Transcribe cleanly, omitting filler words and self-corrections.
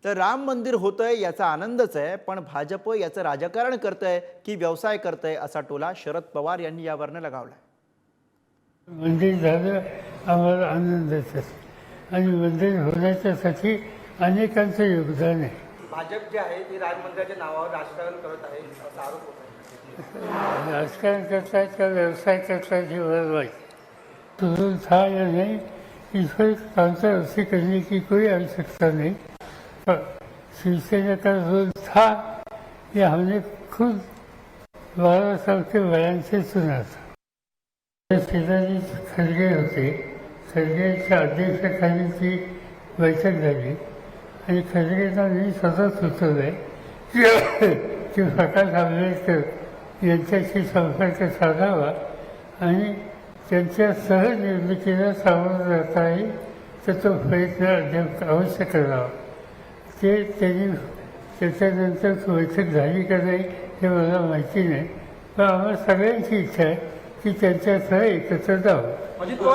तर राम मंदिर होतंय याचा आनंदच आहे, पण भाजप याचं राजकारण करतंय की व्यवसाय करतंय असा टोला शरद पवार यांनी यावरनं लगावलाय. मंदिर झालं आम्हाला आनंदाचं आणि मंदिर होण्याच्यासाठी अनेकांचं योगदान आहे. भाजप जे आहे ते राम मंदिराच्या नावावर राजकारण करत आहे असा आरोप होत आहे. राजकारण करता का व्यवसाय करता ही बर्बाद तुरंत था या नहीं, इस पर कंट्रोवर्सी करने की कोई आवश्यकता नहीं. शिवसेना का रोल था ये हमने खुद 12 साल के बयान से सुना था. शेजारी खरगे होते, खरगेच्या अध्यक्षाखाली ती बैठक झाली आणि खरगेंना मी स्वतः सुचवलं की प्रकाश आंबेडकर यांच्याशी संपर्क साधावा आणि त्यांच्या सहनिर्मितीला सामोरं जाता येईल तर तो प्रयत्न अवश्य करावा. ते त्यांनी त्याच्यानंतर बैठक झाली का नाही हे मला माहिती नाही, पण आम्हाला सगळ्यांची इच्छा आहे की त्यांच्यासह एकत्र जावं.